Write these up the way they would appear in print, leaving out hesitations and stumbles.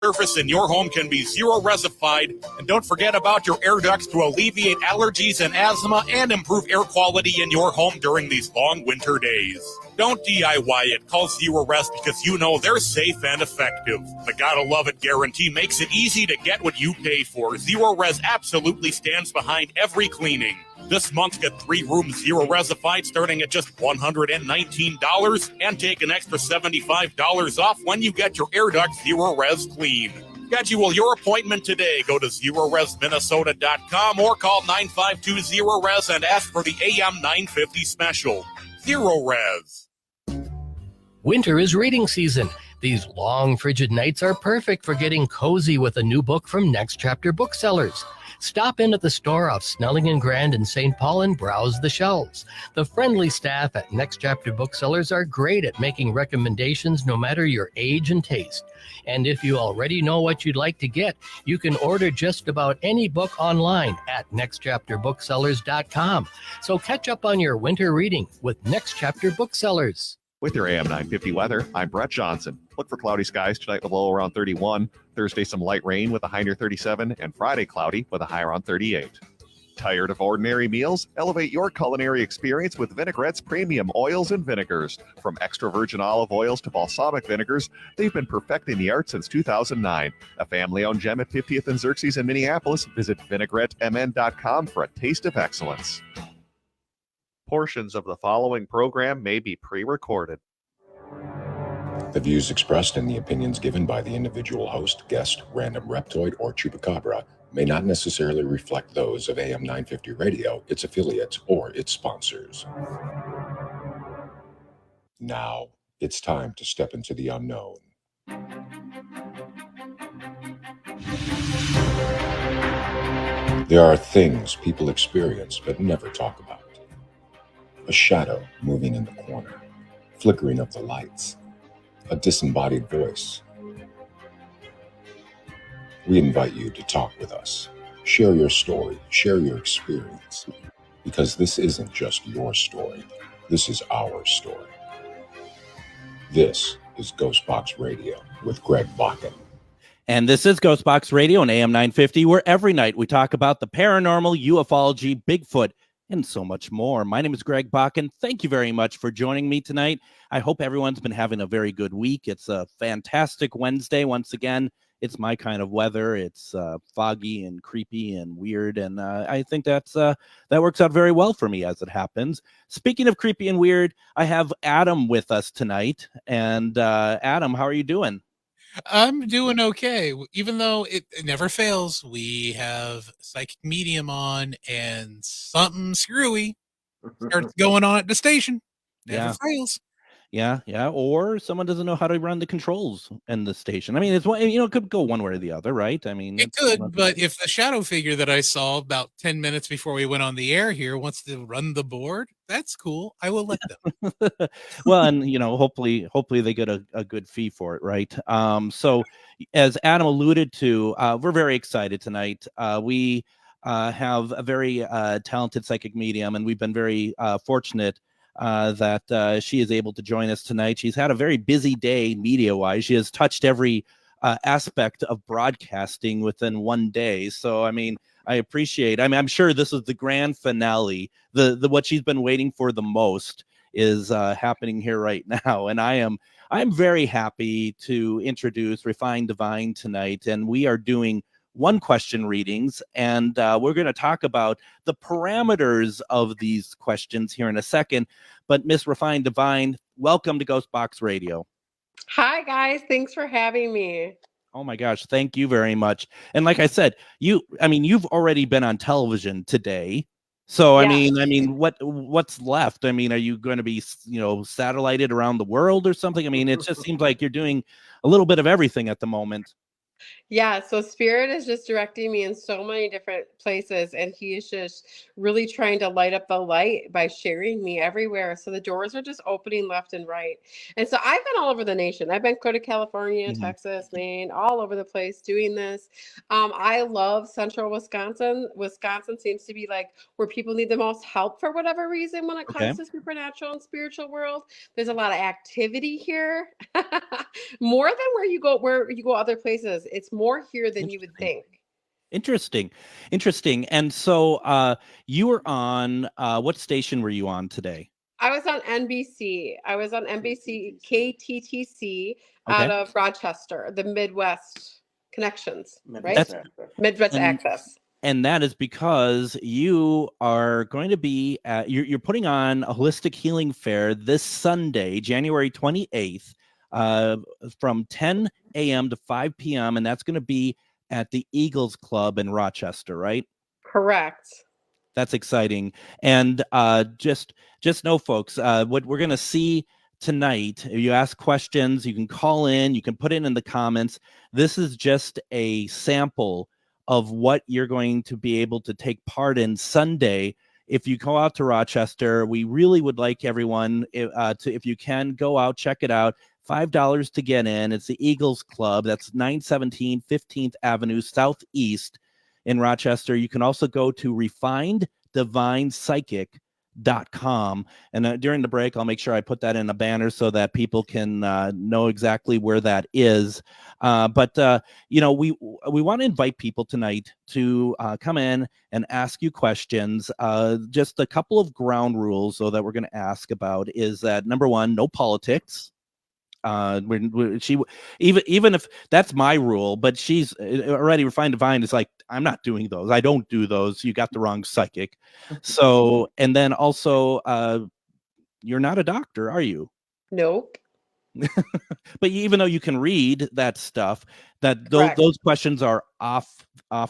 Surface in your home can be zero resified, and don't forget about your air ducts to alleviate allergies and asthma and improve air quality in your home during these long winter days. Don't DIY it. Call Zero Res because you know they're safe and effective. The gotta love it guarantee makes it easy to get what you pay for. Zero Res absolutely stands behind every cleaning. This month, get 3 rooms zero resified starting at just $119 and take an extra $75 off when you get your air duct zero res clean. Schedule your appointment today. Go to ZeroResMinnesota.com or call 952-ZERO-RES and ask for the AM 950 special. Zero Res. Winter is reading season. These long, frigid nights are perfect for getting cozy with a new book from Next Chapter Booksellers. Stop in at the store off Snelling and Grand in St. Paul and browse the shelves. The friendly staff at Next Chapter Booksellers are great at making recommendations no matter your age and taste. And if you already know what you'd like to get, you can order just about any book online at nextchapterbooksellers.com. So catch up on your winter reading with Next Chapter Booksellers. With your AM 950 weather, I'm Brett Johnson. Look for cloudy skies tonight with a low around 31. Thursday, some light rain with a high near 37. And Friday, cloudy with a high around 38. Tired of ordinary meals? Elevate your culinary experience with Vinaigrette's premium oils and vinegars. From extra virgin olive oils to balsamic vinegars, they've been perfecting the art since 2009. A family-owned gem at 50th and Xerxes in Minneapolis. Visit vinaigrettemn.com for a taste of excellence. Portions of the following program may be pre-recorded. The views expressed and the opinions given by the individual host, guest, random reptoid, or chupacabra may not necessarily reflect those of AM 950 Radio, its affiliates, or its sponsors. Now, it's time to step into the unknown. There are things people experience but never talk about. A shadow moving in the corner, flickering of the lights, a disembodied voice. We invite you to talk with us. Share your story, share your experience, because this isn't just your story. This is our story. This is Ghostbox Radio with Greg Bakken. And this is Ghostbox Radio on AM 950, where every night we talk about the paranormal, ufology, Bigfoot, and so much more. My name is Greg Bakken. Thank you very much for joining me tonight. I hope everyone's been having a very good week. It's a fantastic Wednesday. Once again, it's my kind of weather. It's foggy and creepy and weird, and I think that works out very well for me as it happens. Speaking of creepy and weird, I have Adam with us tonight. And Adam, how are you doing? I'm doing okay. Even though it never fails, we have Psychic Medium on and something screwy starts going on at the station. Never fails. Yeah. Or someone doesn't know how to run the controls in the station. I mean, it could go one way or the other, right? I mean, it could, but if the shadow figure that I saw about 10 minutes before we went on the air here wants to run the board, that's cool. I will let them. Well, and hopefully they get a good fee for it, right? So as Adam alluded to, we're very excited tonight. We have a very talented psychic medium, and we've been very fortunate that she is able to join us tonight. She's had a very busy day media-wise. She has touched every aspect of broadcasting within one day. So, I mean, I appreciate. I mean, I'm sure this is the grand finale. The what she's been waiting for the most is happening here right now, and I'm very happy to introduce Refined Divine tonight, and we are doing one question readings, and we're going to talk about the parameters of these questions here in a second. But Miss Refined Divine, welcome to Ghostbox Radio. Hi guys, thanks for having me. Oh my gosh, thank you very much. And like I said, you've already been on television today. So Yeah. I mean, what's left? I mean, are you going to be, satellited around the world or something? I mean, it just seems like you're doing a little bit of everything at the moment. Yeah, so Spirit is just directing me in so many different places, and he is just really trying to light up the light by sharing me everywhere. So the doors are just opening left and right. And so I've been all over the nation. I've been to California, Mhm. Texas, Maine, all over the place doing this. I love central Wisconsin. Wisconsin seems to be like where people need the most help for whatever reason when it Okay. comes to supernatural and spiritual world. There's a lot of activity here, more than where you go other places. it's more here than you would think. Interesting. And so you were on what station were you on today? I was on NBC. I was on NBC KTTC out of Rochester, the Midwest Connections, right? Midwest Access. And that is because you are going to be you're putting on a holistic healing fair this Sunday, January 28th, from 10 a.m. to 5 p.m. And that's going to be at the Eagles Club in Rochester, right? Correct. That's exciting. And just know, folks, what we're going to see tonight, you ask questions, you can call in, you can put it in the comments. This is just a sample of what you're going to be able to take part in Sunday. If you go out to Rochester, we really would like everyone if you can go out, check it out. $5 to get in. It's the Eagles Club. That's 917 15th Avenue Southeast in Rochester. You can also go to refineddivinepsychic.com. And during the break, I'll make sure I put that in a banner so that people can know exactly where that is. But we want to invite people tonight to come in and ask you questions. Just a couple of ground rules, though, that we're going to ask about is that, number one, no politics. Even if that's my rule, but she's already Refined Divine is like, I'm not doing those. I don't do those. You got the wrong psychic. So, and then also, you're not a doctor, are you? Nope. But even though you can read that stuff, those questions are off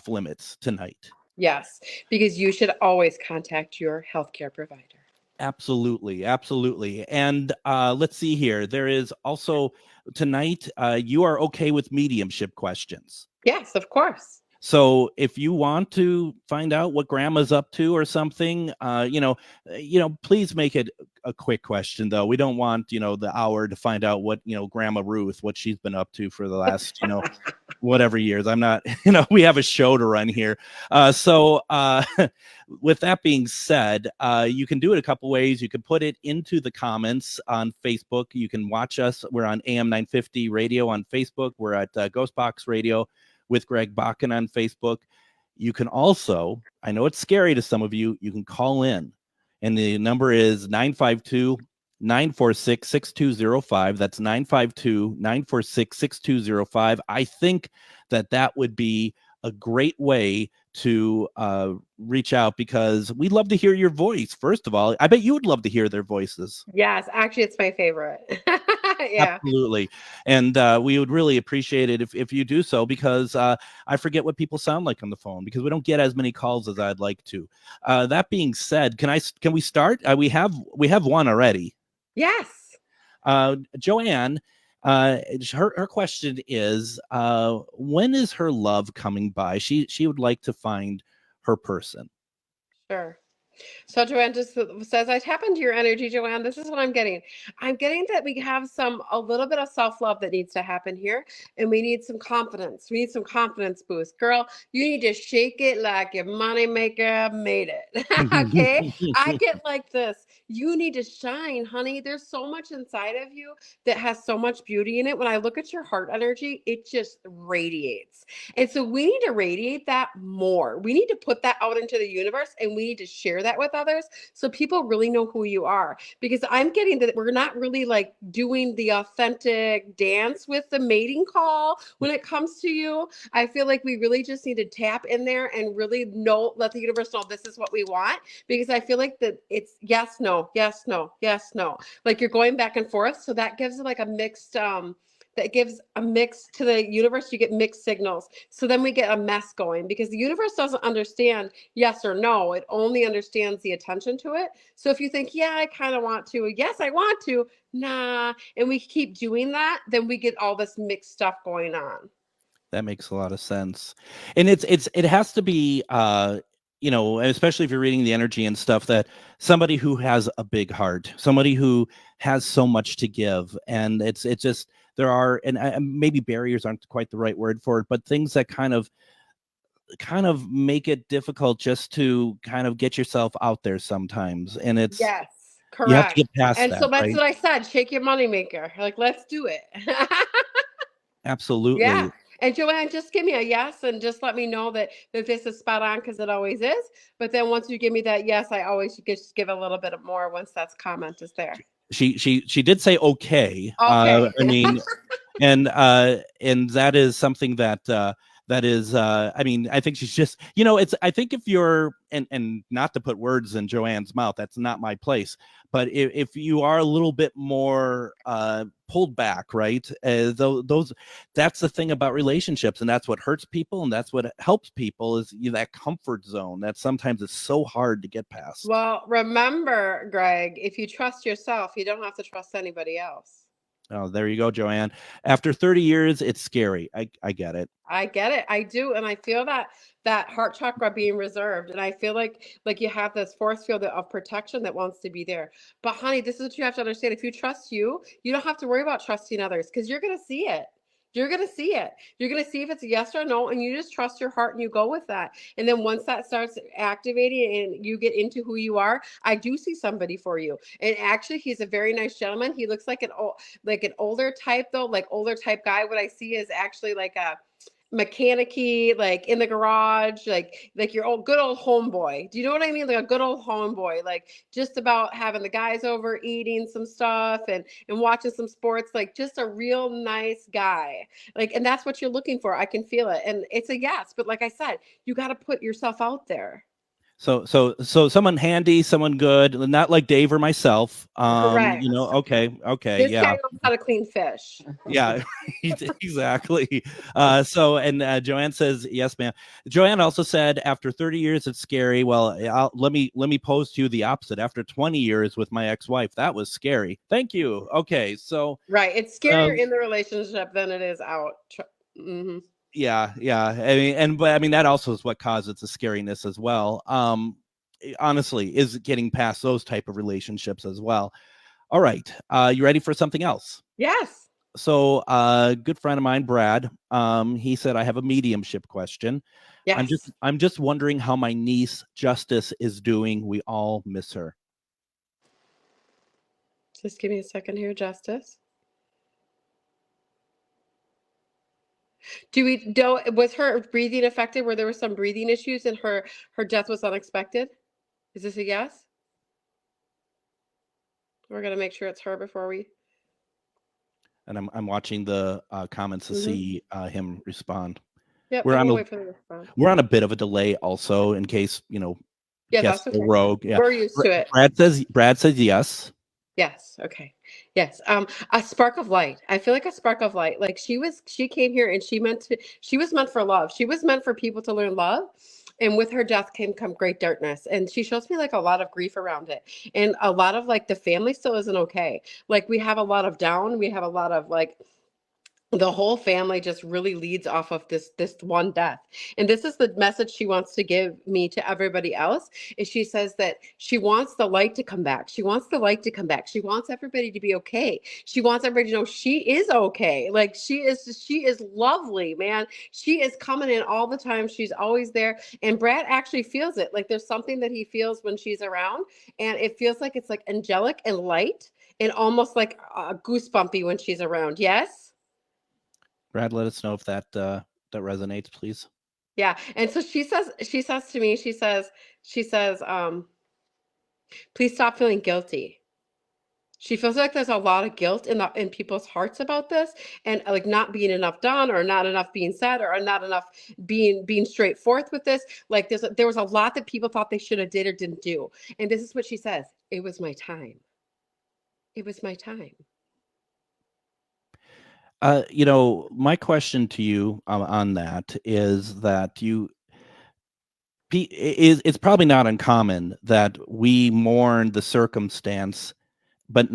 limits tonight. Yes, because you should always contact your healthcare provider. Absolutely. And let's see here. There is also tonight, you are okay with mediumship questions. Yes, of course. So if you want to find out what grandma's up to or something, please make it a quick question, though. We don't want, the hour to find out what, Grandma Ruth, what she's been up to for the last, whatever years. I'm not, we have a show to run here. So with that being said, you can do it a couple ways. You can put it into the comments on Facebook. You can watch us. We're on AM 950 Radio on Facebook. We're at Ghostbox Radio with Greg Bakken on Facebook. You can also, I know it's scary to some of you, you can call in. And the number is 952-946-6205. That's 952-946-6205. I think that would be a great way to reach out, because we'd love to hear your voice. First of all, I bet you would love to hear their voices. Yes, actually, it's my favorite. Yeah. Absolutely. And we would really appreciate it if you do so, because I forget what people sound like on the phone, because we don't get as many calls as I'd like to. That being said, can we start? We have one already. Yes. Joanne, her question is, when is her love coming by? She would like to find her person. Sure. So Joanne just says, I tap into your energy, Joanne. This is what I'm getting. I'm getting that we have a little bit of self-love that needs to happen here. And we need some confidence. We need some confidence boost. Girl, you need to shake it like your money maker made it. Okay? I get like this. You need to shine, honey. There's so much inside of you that has so much beauty in it. When I look at your heart energy, it just radiates. And so we need to radiate that more. We need to put that out into the universe, and we need to share that with others so people really know who you are. Because I'm getting that we're not really like doing the authentic dance with the mating call when it comes to you. I feel like we really just need to tap in there and really let the universe know this is what we want. Because I feel like that it's yes, no, yes, no, yes, no. Like you're going back and forth. So that gives like a mixed that gives a mix to the universe. You get mixed signals. So then we get a mess going, because the universe doesn't understand yes or no. It only understands the attention to it. So if you think, yeah, I kind of want to, yes, I want to, nah, and we keep doing that, then we get all this mixed stuff going on. That makes a lot of sense. And it has to be, especially if you're reading the energy and stuff, that somebody who has a big heart, somebody who has so much to give. And it's just, there are, and maybe barriers aren't quite the right word for it, but things that kind of make it difficult just to kind of get yourself out there sometimes. And it's, yes, correct. You have to get past and that, so that's right? what I said. Shake your money maker. Like, let's do it. Absolutely. Yeah. And Joanne, just give me a yes and just let me know that this is spot on, because it always is. But then once you give me that yes, I always just give a little bit more once that comment is there. She did say okay. Okay. I mean, and that is something that is I mean, I think she's just, it's, I think if you're, and not to put words in Joanne's mouth, that's not my place, but if you are a little bit more pulled back, right, those that's the thing about relationships, and that's what hurts people, and that's what helps people, is that comfort zone that sometimes is so hard to get past. Well, remember, Greg, if you trust yourself, you don't have to trust anybody else. Oh, there you go, Joanne. After 30 years, it's scary. I get it. I get it. I do. And I feel that heart chakra being reserved. And I feel like you have this force field of protection that wants to be there. But honey, this is what you have to understand. If you trust you don't have to worry about trusting others, because you're going to see it. You're going to see it. You're going to see if it's a yes or no, and you just trust your heart and you go with that. And then once that starts activating and you get into who you are, I do see somebody for you. And actually, he's a very nice gentleman. He looks like an older type, though, like older type guy. What I see is actually like a mechanic-y, like in the garage, like your good old homeboy. Do you know what I mean? Like a good old homeboy, like just about having the guys over, eating some stuff and watching some sports, like just a real nice guy. Like, and that's what you're looking for. I can feel it. And it's a yes, but like I said, you got to put yourself out there. So someone handy, someone good, not like Dave or myself. Correct. Okay, This yeah. guy knows how to clean fish. Yeah, exactly. Joanne says, yes, ma'am. Joanne also said, after 30 years, it's scary. Well, let me pose to you the opposite. After 20 years with my ex-wife, that was scary. Thank you. Okay, so. Right. It's scarier in the relationship than it is out. Mm-hmm. Yeah. I mean, that also is what causes the scariness as well. Honestly, is getting past those type of relationships as well. All right. You ready for something else? Yes. So a good friend of mine, Brad, he said, I have a mediumship question. Yes. I'm just wondering how my niece Justice is doing. We all miss her. Just give me a second here, Justice. Was her breathing affected? Where there were some breathing issues and her death was unexpected? Is this a yes? We're gonna make sure it's her before we. And I'm watching the comments to see him respond. Yep, we're on a bit of a delay, also, in case Yeah, guess that's okay. rogue. Yeah, we're used to it. Brad says yes. Yes. Okay. Yes. A spark of light. I feel like a spark of light. Like she came here and she was meant for love. She was meant for people to learn love. And with her death came great darkness. And she shows me like a lot of grief around it. And a lot of like the family still isn't okay. Like we have a lot of down. We have a lot of like the whole family just really leads off of this one death. And this is the message she wants to give me to everybody else, is she says that she wants the light to come back. She wants the light to come back. She wants everybody to be okay. She wants everybody to know she is okay. Like she is lovely, man. She is coming in all the time. She's always there. And Brad actually feels it. Like there's something that he feels when she's around, and it feels like it's like angelic and light and almost like goosebumpy when she's around. Yes? Brad, let us know if that resonates, please. Yeah. And so she says to me, she says, please stop feeling guilty. She feels like there's a lot of guilt in people's hearts about this, and like not being enough done, or not enough being said, or not enough being straightforth with this. Like there was a lot that people thought they should have did or didn't do. And this is what she says. It was my time. It was my time. My question to you on that is that it's probably not uncommon that we mourn the circumstance, but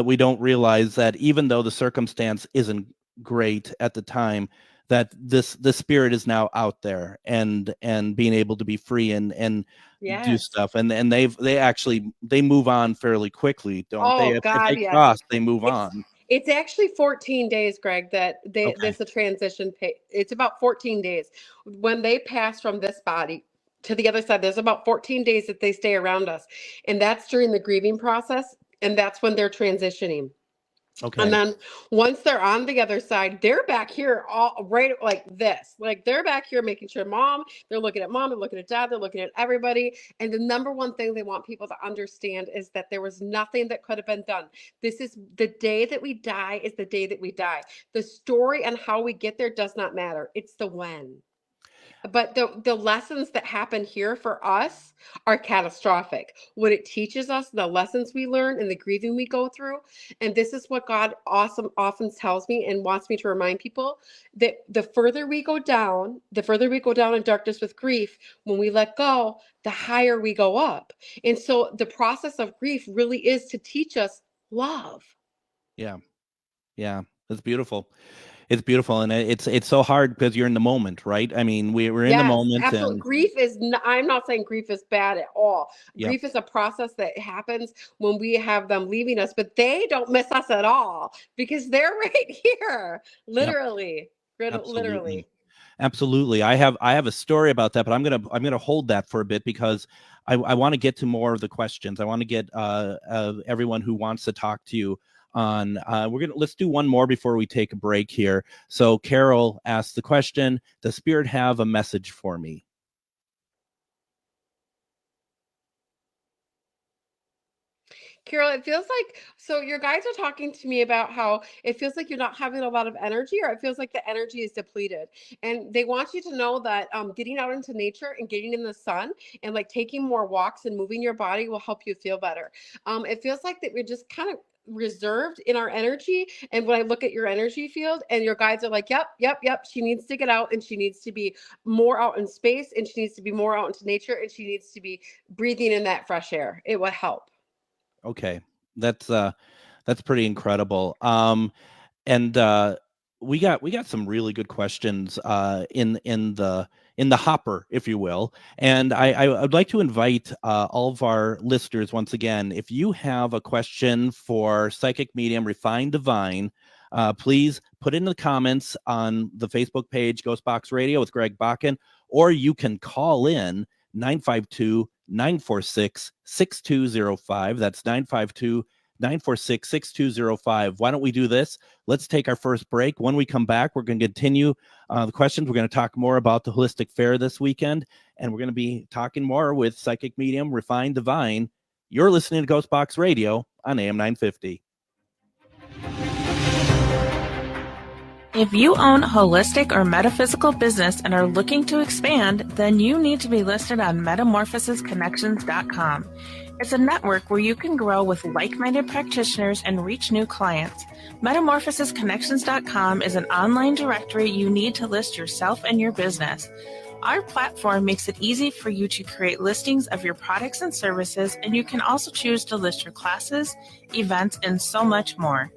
we don't realize that even though the circumstance isn't great at the time, that the spirit is now out there and being able to be free and Yes. do stuff, and they move on fairly quickly, don't they? If God, they yes. cross, they move on. It's actually 14 days, Greg, that there's a transition. It's about 14 days. When they pass from this body to the other side, there's about 14 days that they stay around us. And that's during the grieving process. And that's when they're transitioning. Okay. And then once they're on the other side, they're back here all right like this. Like they're back here making sure they're looking at mom, they're looking at dad, they're looking at everybody. And the number one thing they want people to understand is that there was nothing that could have been done. This is the day that we die is the day that we die. The story and how we get there does not matter. It's the when. But the lessons that happen here for us are catastrophic. What it teaches us, the lessons we learn and the grieving we go through. And this is what God often tells me and wants me to remind people, that the further we go down in darkness with grief, when we let go, the higher we go up. And so the process of grief really is to teach us love. Yeah. Yeah. That's beautiful. It's beautiful, and it's so hard because you're in the moment, right? I mean, we're in the moment. Absolutely. And grief is I'm not saying grief is bad at all. Yep. Grief is a process that happens when we have them leaving us, but they don't miss us at all because they're right here, literally. Yep. Literally. Absolutely. I have a story about that, but I'm gonna hold that for a bit because I want to get to more of the questions. I want to get everyone who wants to talk to you on. Let's do one more before we take a break here. So Carol asked the question, does Spirit have a message for me? Carol, it feels like, so your guys are talking to me about how it feels like you're not having a lot of energy, or it feels like the energy is depleted. And they want you to know that getting out into nature and getting in the sun and like taking more walks and moving your body will help you feel better. It feels like that we're just kind of reserved in our energy. And when I look at your energy field and your guides are like, yep, she needs to get out and she needs to be more out in space and she needs to be more out into nature and she needs to be breathing in that fresh air. It will help. Okay. That's pretty incredible. And we got some really good questions in the hopper, if you will. And I'd like to invite all of our listeners once again, if you have a question for Psychic Medium Refined Divine, please put it in the comments on the Facebook page, Ghostbox Radio with Greg Bakken, or you can call in 952-946-6205. That's 952-946-6205. Why don't we do this? Let's take our first break. When we come back, we're going to continue the questions. We're going to talk more about the Holistic Fair this weekend, and we're going to be talking more with Psychic Medium Refined Divine. You're listening to Ghostbox Radio on AM 950. If you own a holistic or metaphysical business and are looking to expand, then you need to be listed on metamorphosisconnections.com. It's a network where you can grow with like-minded practitioners and reach new clients. Metamorphosisconnections.com is an online directory you need to list yourself and your business. Our platform makes it easy for you to create listings of your products and services, and you can also choose to list your classes, events, and so much more.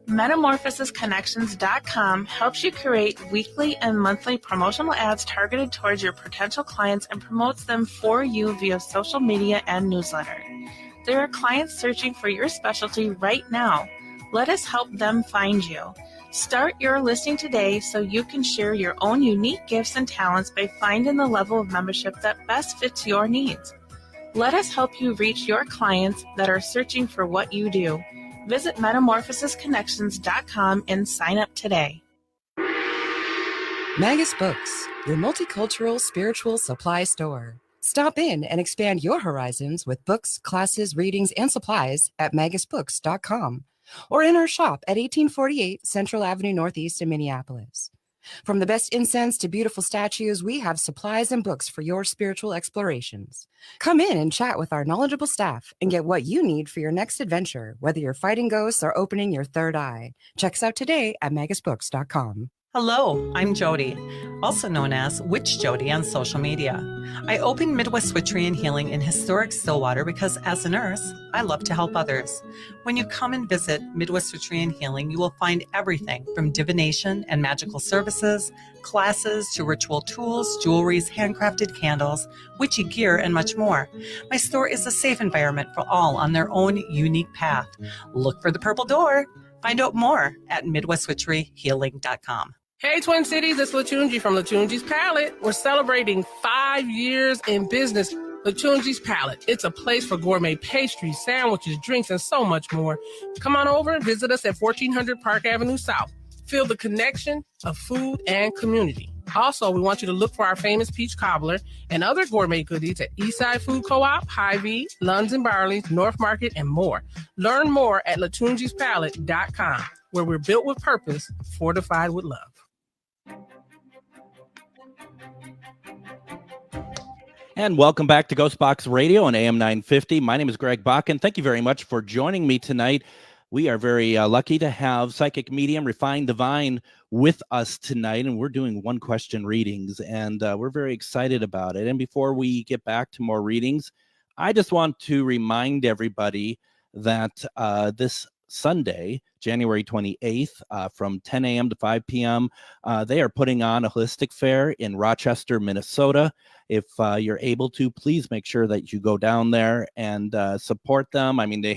Metamorphosisconnections.com helps you create weekly and monthly promotional ads targeted towards your potential clients and promotes them for you via social media and newsletter. There are clients searching for your specialty right now. Let us help them find you. Start your listing today so you can share your own unique gifts and talents by finding the level of membership that best fits your needs. Let us help you reach your clients that are searching for what you do. Visit metamorphosisconnections.com and sign up today. Magus Books, your multicultural spiritual supply store. Stop in and expand your horizons with books, classes, readings, and supplies at magusbooks.com or in our shop at 1848 Central Avenue Northeast in Minneapolis. From the best incense to beautiful statues, we have supplies and books for your spiritual explorations. Come in and chat with our knowledgeable staff and get what you need for your next adventure, whether you're fighting ghosts or opening your third eye. Check us out today at magusbooks.com. Hello, I'm Jody, also known as Witch Jody on social media. I opened Midwest Witchery and Healing in historic Stillwater because as a nurse, I love to help others. When you come and visit Midwest Witchery and Healing, you will find everything from divination and magical services, classes to ritual tools, jewelries, handcrafted candles, witchy gear, and much more. My store is a safe environment for all on their own unique path. Look for the purple door. Find out more at MidwestWitcheryHealing.com. Hey, Twin Cities, it's Latunji from Latunji's Palette. We're celebrating 5 years in business. Latunji's Palette. It's a place for gourmet pastries, sandwiches, drinks, and so much more. Come on over and visit us at 1400 Park Avenue South. Feel the connection of food and community. Also, we want you to look for our famous peach cobbler and other gourmet goodies at Eastside Food Co-op, Hy-Vee, Lunds and Barley's, North Market, and more. Learn more at latunjispalette.com, where we're built with purpose, fortified with love. And welcome back to Ghostbox Radio on AM 950. My name is Greg Bakken. Thank you very much for joining me tonight. We are very lucky to have psychic medium Refined Divine with us tonight, and we're doing one-question readings, and we're very excited about it. And before we get back to more readings, I just want to remind everybody that this Sunday, January 28th, from 10 a.m. to 5 p.m., they are putting on a holistic fair in Rochester, Minnesota. If you're able to, please make sure that you go down there and support them. I mean, they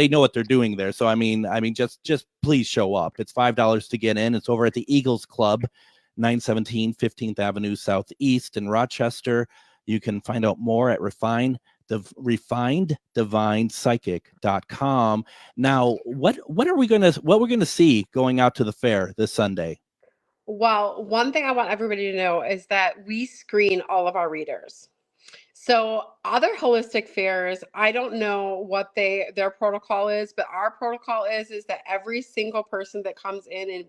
know what they're doing there. So, I mean, just please show up. It's $5 to get in. It's over at the Eagles Club, 917 15th Avenue Southeast in Rochester. You can find out more at refineddivinepsychic.com. Now, what we're going to see going out to the fair this Sunday? Well, one thing I want everybody to know is that we screen all of our readers. So other holistic fairs, I don't know what their protocol is, but our protocol is that every single person that comes in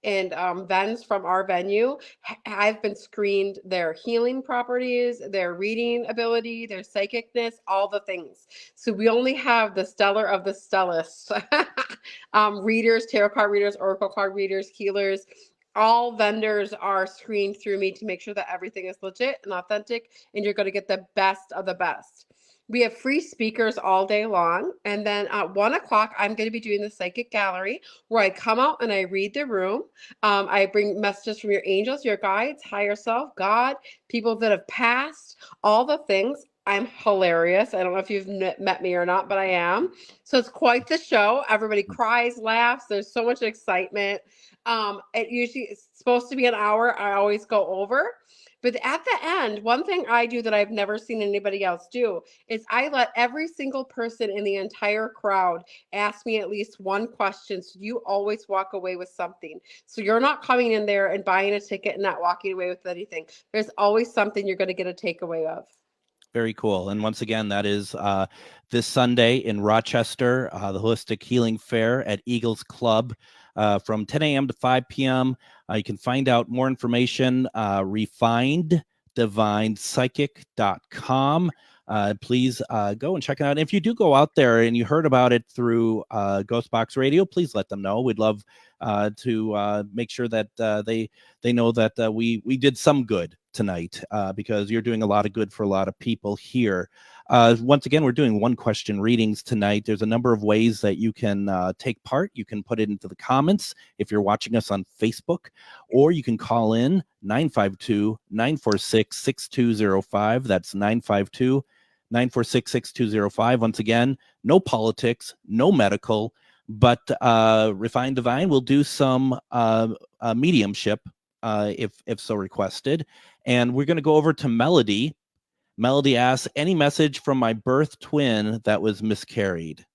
and vends from our venue, I've been screened their healing properties, their reading ability, their psychicness, all the things. So we only have the stellar of the stellists, readers, tarot card readers, oracle card readers, healers. All vendors are screened through me to make sure that everything is legit and authentic, and you're going to get the best of the best. We have free speakers all day long. And then at 1 o'clock, I'm going to be doing the psychic gallery where I come out and I read the room. I bring messages from your angels, your guides, higher self, God, people that have passed, all the things. I'm hilarious. I don't know if you've met me or not, but I am. So it's quite the show. Everybody cries, laughs. There's so much excitement. It usually is supposed to be an hour. I always go over. But at the end, one thing I do that I've never seen anybody else do is I let every single person in the entire crowd ask me at least one question. So you always walk away with something. So you're not coming in there and buying a ticket and not walking away with anything. There's always something you're going to get a takeaway of. Very cool. And once again, that is this Sunday in Rochester, the Holistic Healing Fair at Eagles Club from 10 a.m. to 5 p.m. You can find out more information, refineddivinepsychic.com. Please go and check it out. And if you do go out there and you heard about it through Ghostbox Radio, please let them know. We'd love to make sure that they know that we did some good tonight because you're doing a lot of good for a lot of people here. Once again, we're doing one question readings tonight. There's a number of ways that you can take part. You can put it into the comments if you're watching us on Facebook, or you can call in 952-946-6205. That's 952-946-6205. Once again, no politics, no medical, but Refined Divine will do some mediumship if so requested. And we're going to go over to Melody. Melody asks, any message from my birth twin that was miscarried?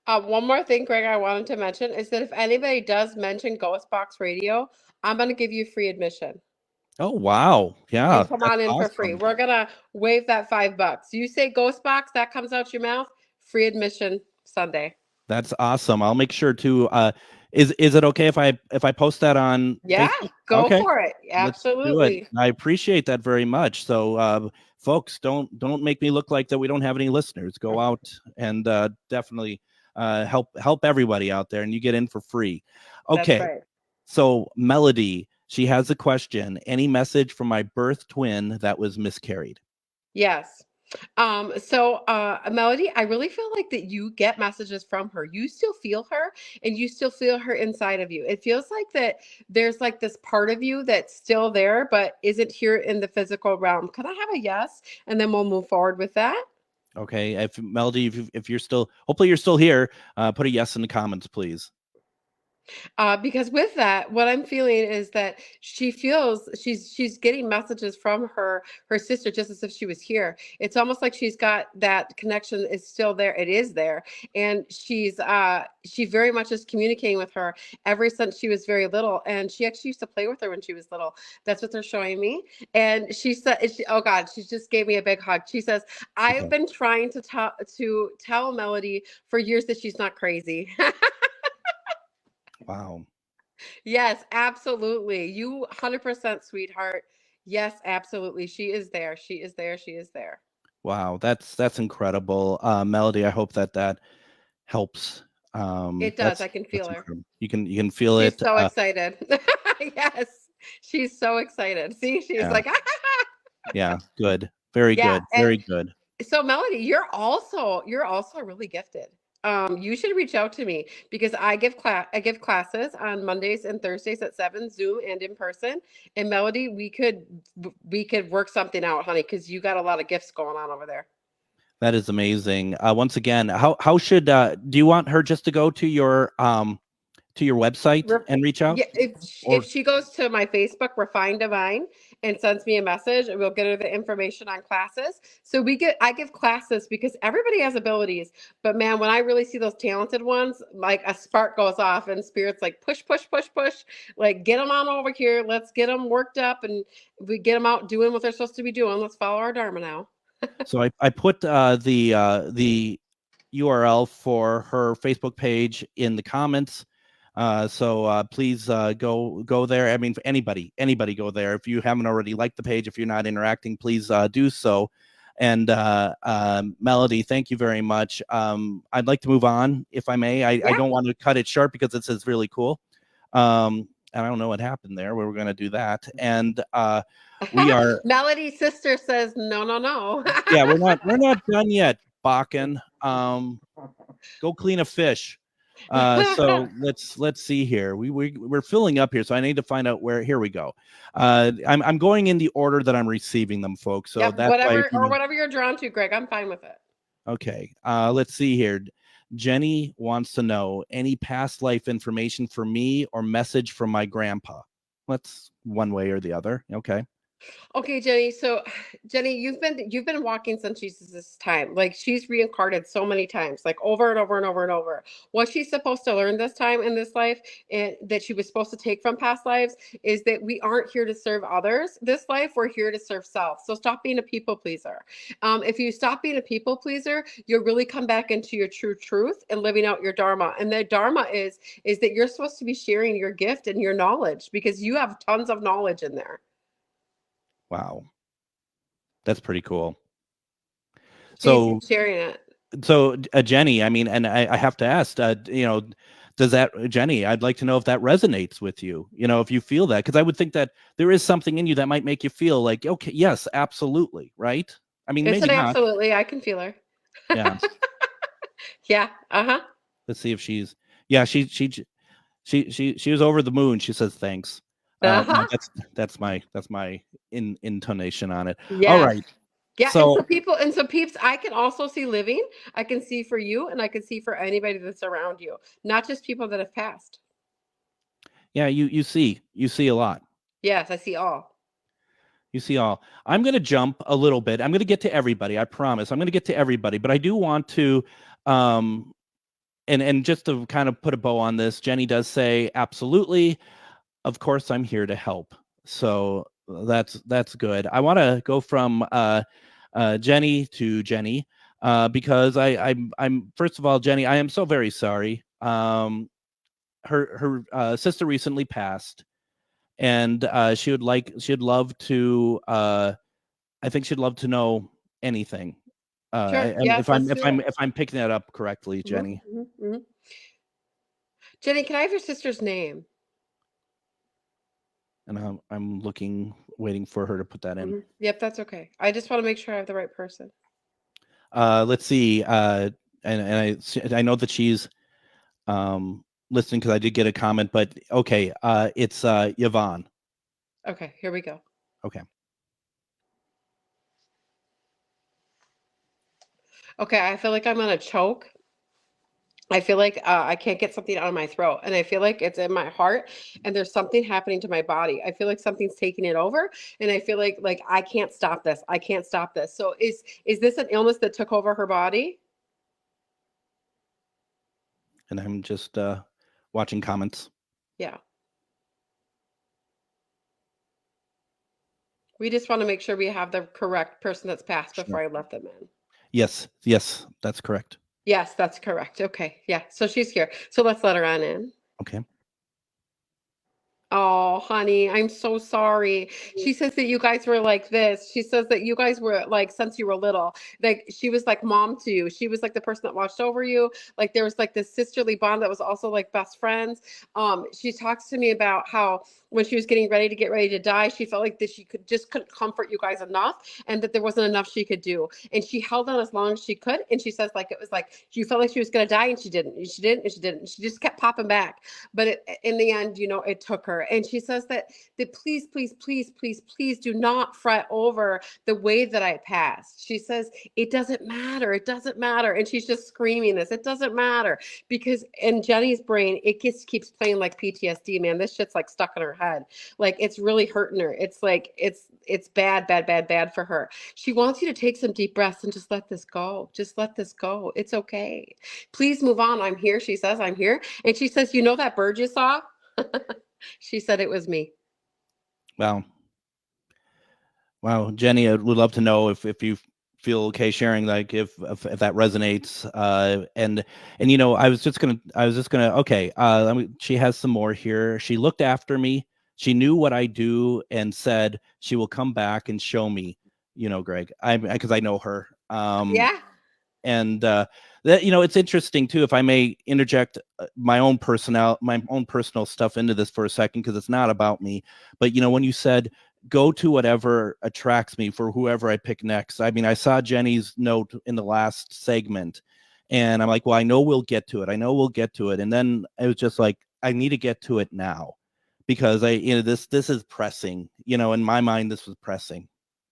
One more thing, Greg, I wanted to mention is that if anybody does mention Ghostbox Radio, I'm going to give you free admission. Oh, wow. Yeah. You come on in for free. We're going to waive that $5. You say Ghostbox, that comes out your mouth, free admission Sunday. That's awesome. I'll make sure to is it okay if I post that on Facebook? Go for it. Absolutely. I appreciate that very much. So folks, don't make me look like that we don't have any listeners. Go out and definitely help everybody out there, and you get in for free. Okay. That's right. So Melody, she has a question. Any message from my birth twin that was miscarried? Yes. Melody, I really feel like that you get messages from her. You still feel her, and you still feel her inside of you. It feels like that there's like this part of you that's still there, but isn't here in the physical realm. Can I have a yes? And then we'll move forward with that. Okay. If Melody, if you're still, hopefully you're still here, put a yes in the comments, please. Because with that, what I'm feeling is that she feels she's getting messages from her sister just as if she was here. It's almost like she's got that connection is still there. It is there, and she very much is communicating with her ever since she was very little. And she actually used to play with her when she was little. That's what they're showing me. And she said, "Oh God," she just gave me a big hug. She says, "I've been trying to tell Melody for years that she's not crazy." Wow. Yes, absolutely. You 100% sweetheart. Yes, absolutely. She is there. She is there. She is there. Wow. That's incredible. Melody, I hope that helps. It does. I can feel her. Incredible. You can feel She's it. so excited. Yes. She's so excited. See, she's Yeah. like, Yeah. Good. Very yeah. good. And Very good. so Melody, you're also really gifted. You should reach out to me because I give classes on Mondays and Thursdays at 7 Zoom and in person. And Melody, we could work something out, honey, because you got a lot of gifts going on over there. That is amazing. Once again, how should do you want her just to go to your website and reach out? Yeah, Or if she goes to my Facebook, Refine Divine, and sends me a message, we'll get her the information on classes. So I give classes because everybody has abilities, but man, when I really see those talented ones, like a spark goes off and spirit's like push, push, push, push, like get them on over here. Let's get them worked up, and we get them out doing what they're supposed to be doing. Let's follow our Dharma now. so I put the URL for her Facebook page in the comments. So please go there. I mean, for anybody go there. If you haven't already liked the page, if you're not interacting, please do so. And Melody, thank you very much. I'd like to move on, if I may. I don't want to cut it short because this is really cool. And I don't know what happened there. We were going to do that, and we are. Melody's sister says no, no, no. Yeah, we're not done yet, Bakken. Go clean a fish. So let's see here. We're filling up here, so I need to find out where. Here we go. I'm going in the order that I'm receiving them, folks. So Yep, that's whatever you're drawn to, Greg. I'm fine with it. Okay. Let's see here. Jenny wants to know any past life information for me or message from my grandpa. Let's one way or the other. Okay. Okay, Jenny. So, Jenny, you've been walking since Jesus' time. Like she's reincarnated so many times, like over and over and over and over. What she's supposed to learn this time in this life, and that she was supposed to take from past lives, is that we aren't here to serve others. This life, we're here to serve self. So stop being a people pleaser. If you stop being a people pleaser, you'll really come back into your true truth and living out your dharma. And the dharma is that you're supposed to be sharing your gift and your knowledge because you have tons of knowledge in there. Wow. That's pretty cool. So sharing it. So Jenny, I mean, and I have to ask, does that, Jenny, I'd like to know if that resonates with you, if you feel that, because I would think that there is something in you that might make you feel like, okay, yes, absolutely. Right. I mean, It's maybe not. Absolutely. I can feel her. Yeah. Yeah. Uh-huh. Let's see if she was over the moon. She says, thanks. Uh-huh. That's my intonation on it. Yeah. All right. Yeah. So peeps, I can also see living. I can see for you, and I can see for anybody that's around you, not just people that have passed. Yeah, you see a lot. Yes, I see all. You see all. I'm going to jump a little bit. I'm going to get to everybody. I promise. I'm going to get to everybody, but I do want to, and just to kind of put a bow on this, Jenny does say, absolutely. Of course, I'm here to help. So that's good. I want to go from Jenny to Jenny because I'm first of all, Jenny, I am so very sorry. Her sister recently passed, and she'd love to. I think she'd love to know anything. Sure. Yes, if I'm picking that up correctly, Jenny. Mm-hmm, mm-hmm. Jenny, can I have your sister's name? And I'm waiting for her to put that in. Mm-hmm. Yep, that's okay. I just want to make sure I have the right person. Let's see. And I know that she's listening because I did get a comment, but okay. It's Yvonne. Okay, here we go. Okay. Okay, I feel like I'm gonna choke. I feel like I can't get something out of my throat, and I feel like it's in my heart, and there's something happening to my body. I feel like something's taking it over, and I feel like I can't stop this. I can't stop this. So is this an illness that took over her body? And I'm just watching comments. Yeah. We just want to make sure we have the correct person that's passed before Sure. I let them in. Yes, that's correct. Yes, that's correct. Okay. Yeah. So she's here. So let's let her on in. Okay. Oh, honey, I'm so sorry. She says that you guys were like this. She says that you guys were like since you were little. Like she was like mom to you. She was like the person that watched over you. Like there was like this sisterly bond that was also like best friends. She talks to me about how when she was getting ready to die, she felt like that she couldn't comfort you guys enough, and that there wasn't enough she could do. And she held on as long as she could. And she says like it was like she felt like she was gonna die, and she didn't. And she didn't. And she didn't. She just kept popping back. But in the end, it took her. And she says that please, please, please, please, please do not fret over the way that I passed. She says, it doesn't matter. It doesn't matter. And she's just screaming this. It doesn't matter. Because in Jenny's brain, it keeps playing like PTSD, man. This shit's like stuck in her head. Like it's really hurting her. It's like, it's bad, bad, bad, bad for her. She wants you to take some deep breaths and just let this go. Just let this go. It's okay. Please move on. I'm here. She says, I'm here. And she says, you know that bird you saw? She said it was me. Wow. Jenny, I would love to know if you feel okay sharing, like if that resonates. And I was just gonna okay. She has some more here. She looked after me. She knew what I do and said she will come back and show me. Greg, because I know her. Yeah. And that it's interesting too, if I may interject my own personal stuff into this for a second, because it's not about me, but when you said go to whatever attracts me for whoever I pick next, I mean, I saw Jenny's note in the last segment and I'm like, well, I know we'll get to it, and then it was just like, I need to get to it now, because this is pressing, in my mind, this was pressing.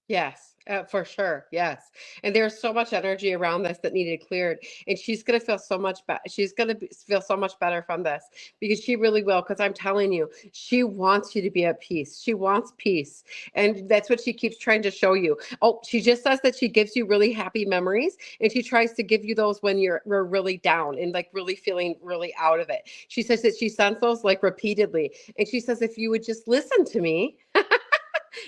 Yes, for sure. Yes. And there's so much energy around this that needed cleared. And she's going to feel so much better. She's going to feel so much better from this, because she really will. Because I'm telling you, she wants you to be at peace. She wants peace. And that's what she keeps trying to show you. Oh, she just says that she gives you really happy memories. And she tries to give you those when we're really down and like really feeling really out of it. She says that she sends those like repeatedly. And she says, if you would just listen to me,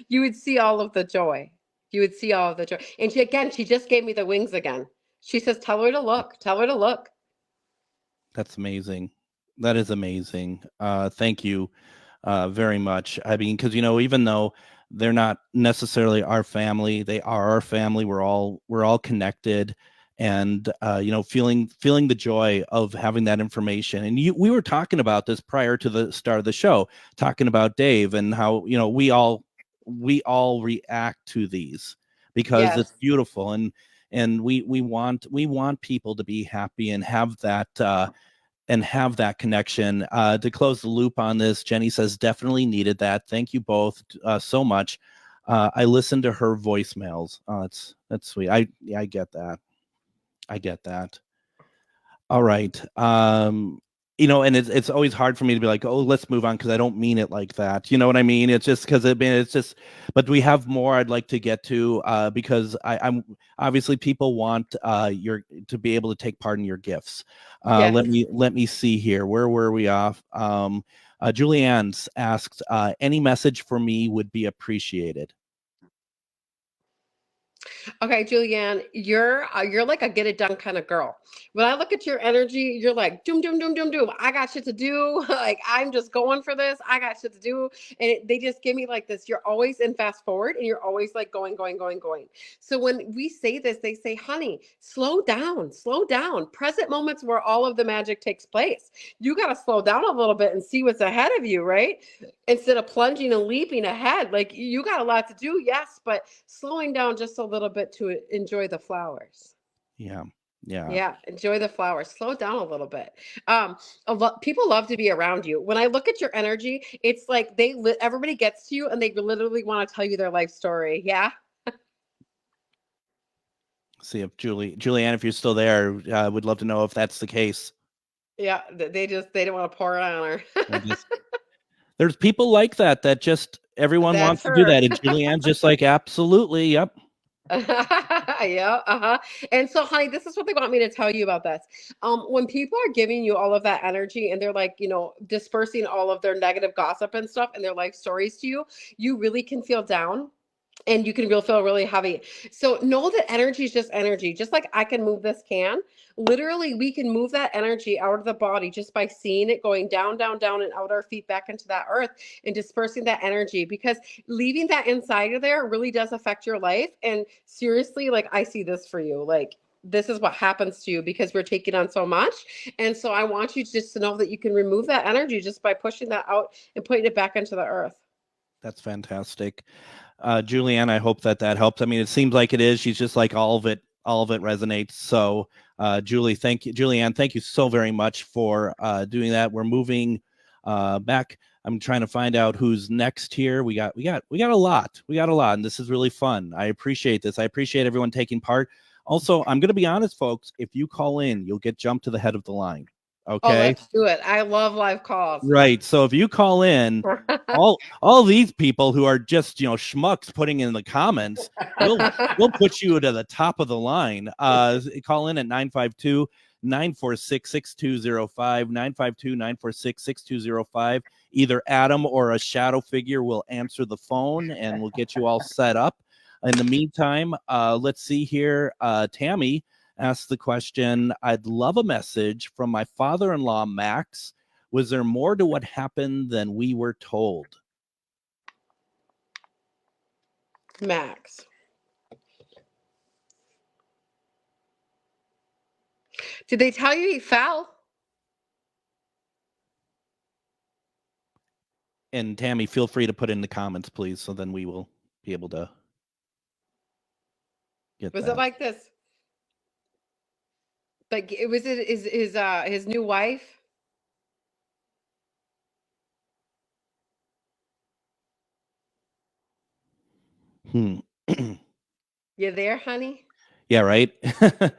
you would see all of the joy. You would see all of the joy. And she just gave me the wings again. She says, tell her to look. Tell her to look. That's amazing. That is amazing. Thank you very much. I mean, because, even though they're not necessarily our family, they are our family. We're all connected. And, feeling the joy of having that information. And we were talking about this prior to the start of the show, talking about Dave and how, we all react to these because Yes. It's beautiful, and we want people to be happy and have that connection. To close the loop on this, Jenny says definitely needed that. Thank you both so much. I listened to her voicemails. That's sweet. I get that. All right. And it's always hard for me to be like, oh, let's move on, because I don't mean it like that. You know what I mean? It's just because but we have more I'd like to get to, because I'm obviously people want to be able to take part in your gifts. Yes. Let me see here. Where were we off? Julianne's asked, any message for me would be appreciated. Okay, Julianne, you're like a get it done kind of girl. When I look at your energy, you're like doom, doom, doom, doom, doom. I got shit to do. Like I'm just going for this. I got shit to do. And they just give me like this. You're always in fast forward, and you're always like going, going, going, going. So when we say this, they say, honey, slow down, slow down. Present moments where all of the magic takes place. You got to slow down a little bit and see what's ahead of you, right? Instead of plunging and leaping ahead. Like you got a lot to do, yes, but slowing down just a little bit to enjoy the flowers. Yeah. Enjoy the flowers. Slow down a little bit. People love to be around you. When I look at your energy, it's like everybody gets to you and they literally want to tell you their life story. Yeah. See if Julianne, if you're still there, would love to know if that's the case. Yeah, they don't want to pour it on her. There's people like that just everyone That's wants to do her. that. And Julianne's just like, absolutely. Yep. Yeah, and so, honey, this is what they want me to tell you about this. When people are giving you all of that energy and they're like, dispersing all of their negative gossip and stuff and their life stories to you, you really can feel down and you can feel really heavy. So know that energy is just energy. Just like I can move this can, literally we can move that energy out of the body just by seeing it going down, down, down and out our feet back into that earth and dispersing that energy, because leaving that inside of there really does affect your life. And seriously, like I see this for you, like this is what happens to you because we're taking on so much. And so I want you just to know that you can remove that energy just by pushing that out and putting it back into the earth. That's fantastic. Julianne, I hope that helps. I mean, it seems like it is. She's just like all of it resonates. So, Julianne, thank you so very much for doing that. We're moving back. I'm trying to find out who's next here. We got a lot. And this is really fun. I appreciate this. I appreciate everyone taking part. Also, I'm going to be honest, folks, if you call in, you'll get jumped to the head of the line. Okay. Oh, let's do it. I love live calls. Right. So if you call in, all these people who are just schmucks putting in the comments, we'll put you to the top of the line. Call in at 952-946-6205, 952-946-6205. Either Adam or a shadow figure will answer the phone and we'll get you all set up. In the meantime, let's see here. Tammy asked the question, I'd love a message from my father-in-law, Max. Was there more to what happened than we were told? Max. Did they tell you he fell? And Tammy, feel free to put in the comments, please, so then we will be able to get Was that. it like this? Like it was his new wife? You there, honey? Yeah, right. Because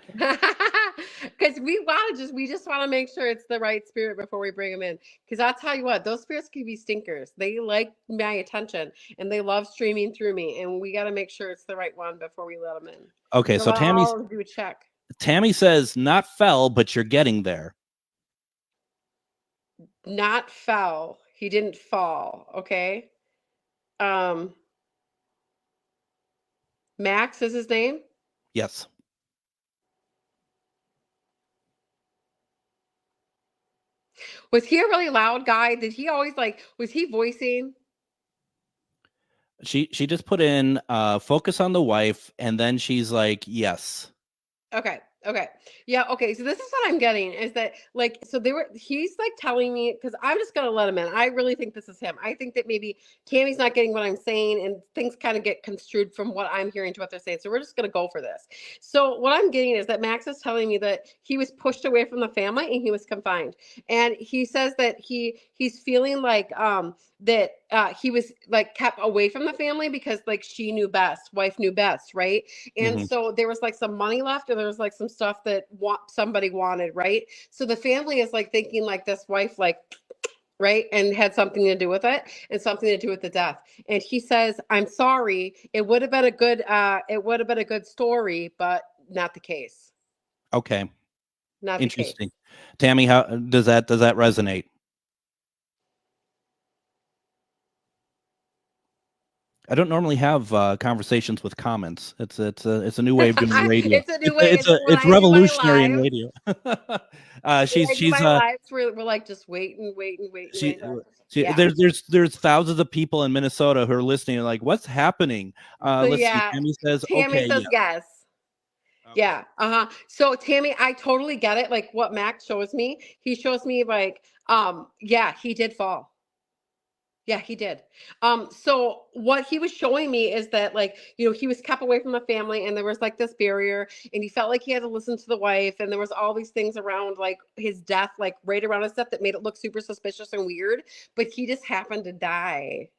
we just want to make sure it's the right spirit before we bring them in. Because I'll tell you what, those spirits can be stinkers. They like my attention and they love streaming through me, and we got to make sure it's the right one before we let them in. Okay, so I'll do a check. Tammy says not fell, but you're getting there. Not fell. He didn't fall. Okay. Max is his name? Yes. Was he a really loud guy? Did he always was he voicing? She just put in focus on the wife, and then she's like, yes. Okay. Yeah. Okay. So this is what I'm getting is that he's like telling me, because I'm just going to let him in. I really think this is him. I think that maybe Tammy's not getting what I'm saying and things kind of get construed from what I'm hearing to what they're saying. So we're just going to go for this. So what I'm getting is that Max is telling me that he was pushed away from the family and he was confined. And he says that he's feeling like, that he was like kept away from the family because like wife knew best, right? And so there was like some money left, or there was like some stuff that somebody wanted, right? So the family is like thinking like this wife right, and had something to do with it and something to do with the death. And he says, I'm sorry, it would have been a good story, but not the case. Okay. Not interesting. The case. Tammy, how does that resonate? I don't normally have conversations with comments. It's a new way of doing radio. It's a new way. It's revolutionary in radio. She's my lives we're like just waiting. There's thousands of people in Minnesota who are listening and like, what's happening? Let's see. Tammy says yes. Okay. Yeah. So Tammy, I totally get it. Like what Max shows me, he shows me like, yeah, he did fall. Yeah, he did. So what he was showing me is that he was kept away from the family and there was like this barrier and he felt like he had to listen to the wife and there was all these things around like his death, like right around his death that made it look super suspicious and weird, but he just happened to die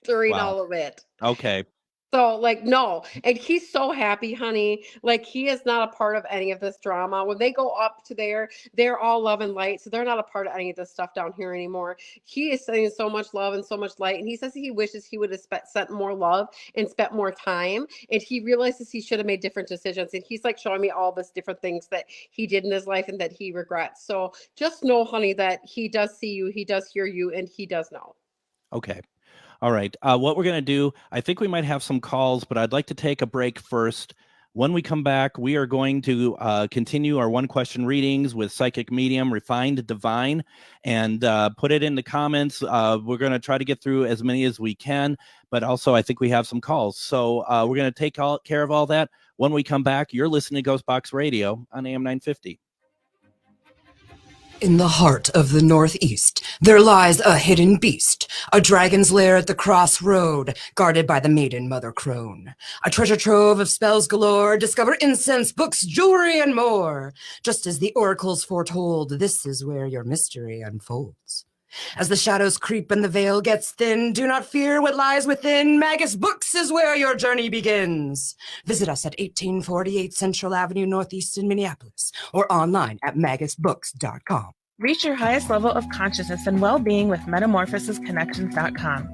during all of it. Okay. So, like, no. And he's so happy, honey. Like, he is not a part of any of this drama. When they go up to there, they're all love and light. So they're not a part of any of this stuff down here anymore. He is sending so much love and so much light. And he says he wishes he would have sent more love and spent more time. And he realizes he should have made different decisions. And he's like showing me all this different things that he did in his life and that he regrets. So just know, honey, that he does see you, he does hear you, and he does know. Okay. All right. What we're going to do, I think we might have some calls, but I'd like to take a break first. When we come back, we are going to continue our one-question readings with Psychic Medium, Refined Divine, and put it in the comments. We're going to try to get through as many as we can, but also I think we have some calls. So we're going to take care of all that. When we come back, you're listening to Ghostbox Radio on AM 950. In the heart of the Northeast, there lies a hidden beast, a dragon's lair at the crossroad, guarded by the maiden Mother Crone. A treasure trove of spells galore, discover incense, books, jewelry, and more. Just as the oracles foretold, this is where your mystery unfolds. As the shadows creep and the veil gets thin, do not fear what lies within. Magus Books is where your journey begins. Visit us at 1848 Central Avenue Northeast in Minneapolis or online at magusbooks.com. Reach your highest level of consciousness and well-being with metamorphosisconnections.com.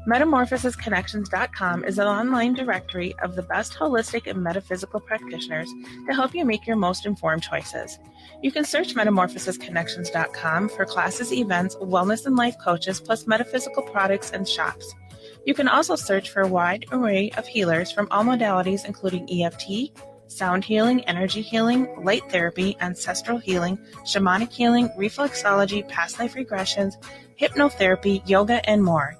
Metamorphosisconnections.com is an online directory of the best holistic and metaphysical practitioners to help you make your most informed choices. You can search metamorphosisconnections.com for classes, events, wellness and life coaches, plus metaphysical products and shops. You can also search for a wide array of healers from all modalities, including EFT, sound healing, energy healing, light therapy, ancestral healing, shamanic healing, reflexology, past life regressions, hypnotherapy, yoga, and more.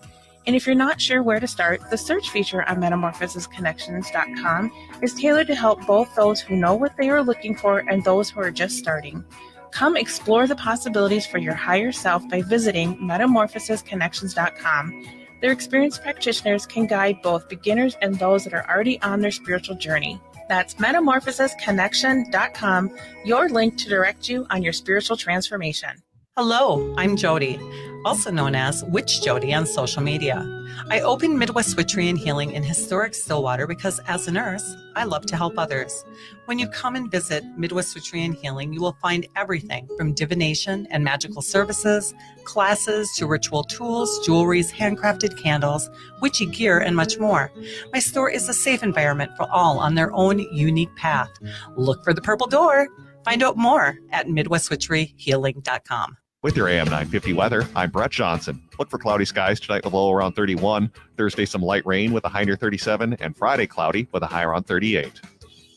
And if you're not sure where to start, the search feature on metamorphosisconnections.com is tailored to help both those who know what they are looking for and those who are just starting. Come explore the possibilities for your higher self by visiting metamorphosisconnections.com. Their experienced practitioners can guide both beginners and those that are already on their spiritual journey. That's metamorphosisconnection.com, your link to direct you on your spiritual transformation. Hello, I'm Jody, also known as Witch Jody on social media. I opened Midwest Witchery and Healing in historic Stillwater because as a nurse, I love to help others. When you come and visit Midwest Witchery and Healing, you will find everything from divination and magical services, classes to ritual tools, jewelries, handcrafted candles, witchy gear, and much more. My store is a safe environment for all on their own unique path. Look for the purple door. Find out more at MidwestWitcheryHealing.com. With your AM 950 weather, I'm Brett Johnson. Look for cloudy skies tonight with a low around 31. Thursday, some light rain with a high near 37. And Friday, cloudy with a high around 38.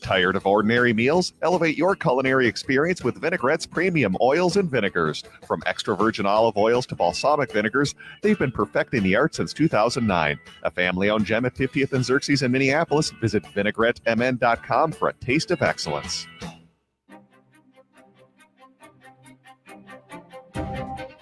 Tired of ordinary meals? Elevate your culinary experience with Vinaigrette's premium oils and vinegars. From extra virgin olive oils to balsamic vinegars, they've been perfecting the art since 2009. A family-owned gem at 50th and Xerxes in Minneapolis. Visit vinaigrettemn.com for a taste of excellence.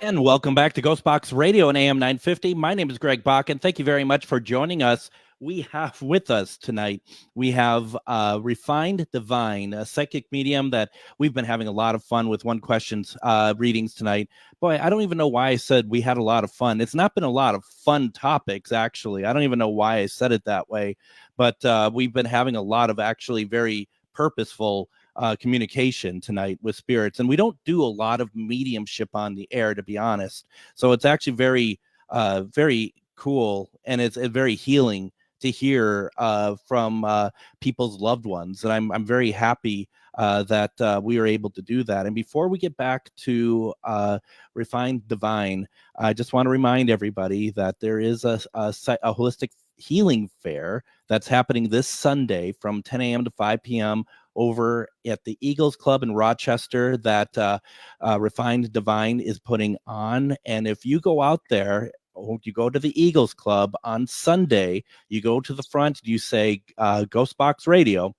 And welcome back to Ghostbox Radio on AM 950. My name is Greg Bach, and thank you very much for joining us. We have with us tonight, we have Refined Divine, a psychic medium that we've been having a lot of fun with one questions readings tonight. Boy, I don't even know why I said we had a lot of fun. It's not been a lot of fun topics, actually. I don't even know why I said it that way, but we've been having a lot of actually very purposeful communication tonight with spirits, and we don't do a lot of mediumship on the air, to be honest. So it's actually very cool, and it's very healing to hear from people's loved ones, and I'm very happy that we are able to do that. And before we get back to Refined Divine, I just want to remind everybody that there is a holistic healing fair that's happening this Sunday from 10 a.m. to 5 p.m. over at the Eagles Club in Rochester that Refined Divine is putting on. And if you go out there, you go to the Eagles Club on Sunday, you go to the front, you say Ghostbox Radio,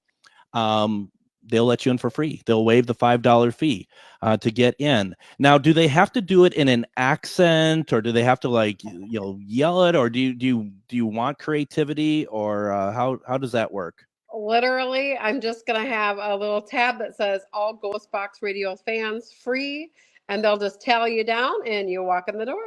they'll let you in for free. They'll waive the $5 fee to get in. Now, do they have to do it in an accent, or do they have to yell it, or do you want creativity, or how does that work? Literally, I'm just going to have a little tab that says all Ghostbox Radio fans free, and they'll just tally you down and you walk in the door.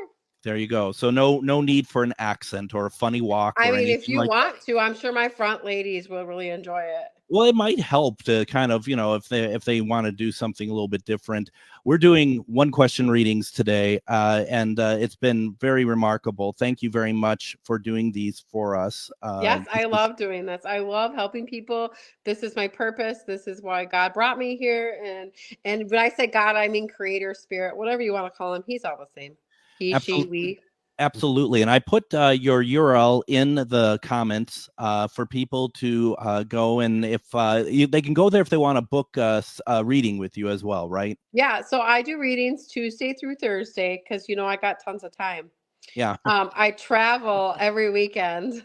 There you go. So no need for an accent or a funny walk or I mean, anything if you like want to, I'm sure my front ladies will really enjoy it. Well, it might help to kind of, if they want to do something a little bit different. We're doing one question readings today, and it's been very remarkable. Thank you very much for doing these for us. Yes, I love doing this. I love helping people. This is my purpose. This is why God brought me here. And when I say God, I mean creator, spirit, whatever you want to call him. He's all the same. He, she, we. Absolutely. And I put your URL in the comments for people to go, and if they can go there if they want to book a reading with you as well, right? Yeah. So I do readings Tuesday through Thursday because, I got tons of time. Yeah. I travel every weekend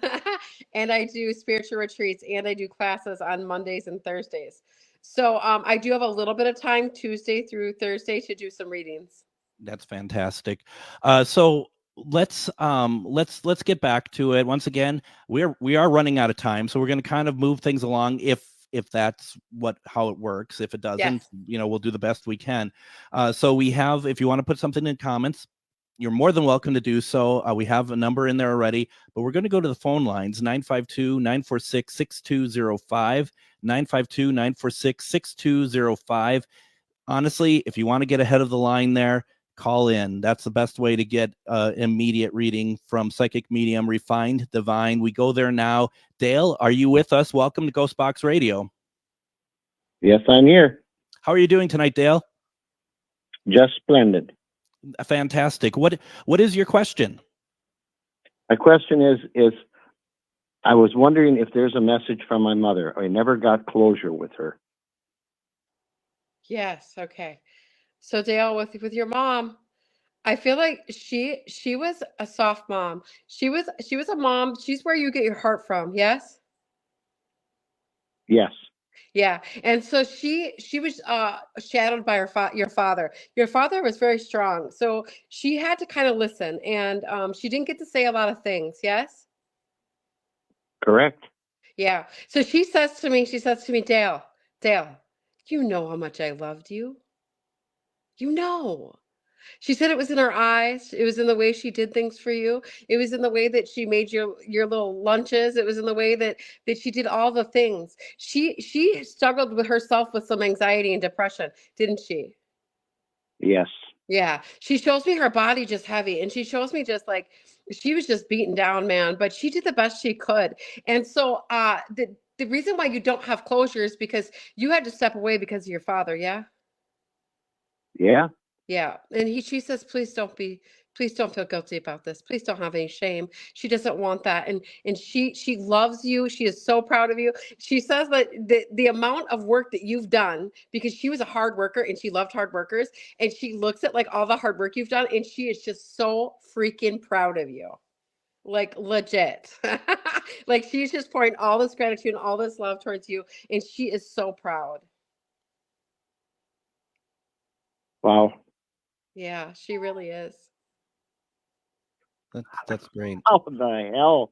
and I do spiritual retreats and I do classes on Mondays and Thursdays. So I do have a little bit of time Tuesday through Thursday to do some readings. That's fantastic. So let's get back to it. Once again, we are running out of time, so we're going to kind of move things along if that's how it works. If it doesn't, we'll do the best we can. So we have, if you want to put something in comments, you're more than welcome to do so. We have a number in there already, but we're going to go to the phone lines, 952-946-6205, 952-946-6205. Honestly, if you want to get ahead of the line there, call in. That's the best way to get immediate reading from Psychic Medium, Refined Divine. We go there now. Dale, are you with us? Welcome to Ghostbox Radio. Yes, I'm here. How are you doing tonight, Dale? Just splendid. Fantastic. What is your question? My question is I was wondering if there's a message from my mother. I never got closure with her. Yes. Okay. So Dale, with your mom, I feel like she was a soft mom. She was a mom. She's where you get your heart from. Yes. Yes. Yeah. And so she was shadowed by your father. Your father was very strong. So she had to kind of listen, and she didn't get to say a lot of things. Yes. Correct. Yeah. So she says to me, Dale, you know how much I loved you. She said it was in her eyes. It was in the way she did things for you. It was in the way that she made your little lunches. It was in the way that she did all the things. She struggled with herself with some anxiety and depression, didn't she? Yes. Yeah. She shows me her body just heavy, and she shows me just like she was just beaten down, man, but she did the best she could. And so the reason why you don't have closure is because you had to step away because of your father, yeah? Yeah. Yeah. And she says, please don't feel guilty about this. Please don't have any shame. She doesn't want that. And she loves you. She is so proud of you. She says that the amount of work that you've done, because she was a hard worker and she loved hard workers, and she looks at like all the hard work you've done, and she is just so freaking proud of you. Like legit. Like she's just pouring all this gratitude and all this love towards you, and she is so proud. Wow. Yeah, she really is. That's great. How the hell?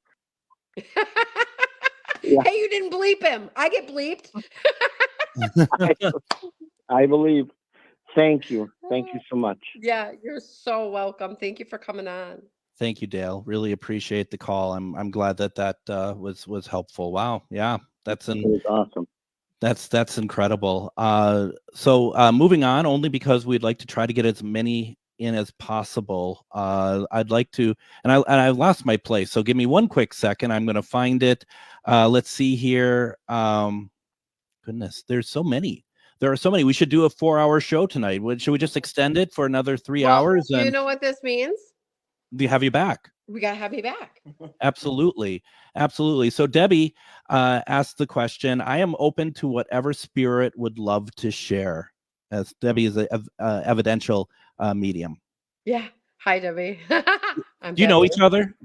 Yeah. Hey, you didn't bleep him. I get bleeped. I believe. Thank you. Thank you so much. Yeah, you're so welcome. Thank you for coming on. Thank you, Dale. Really appreciate the call. I'm glad that was helpful. Wow. Yeah, that was awesome. That's incredible. So moving on, only because we'd like to try to get as many in as possible. I'd like to, and I lost my place. So give me one quick second. I'm going to find it. Let's see here. Goodness, there's so many. There are so many. We should do a 4-hour show tonight. Should we just extend it for another 3 hours? Do you know what this means? We have you back. We got to have you back. Absolutely. So Debbie asked the question, I am open to whatever spirit would love to share, as Debbie is a evidential medium. Yeah. Hi, Debbie. Do you know each other?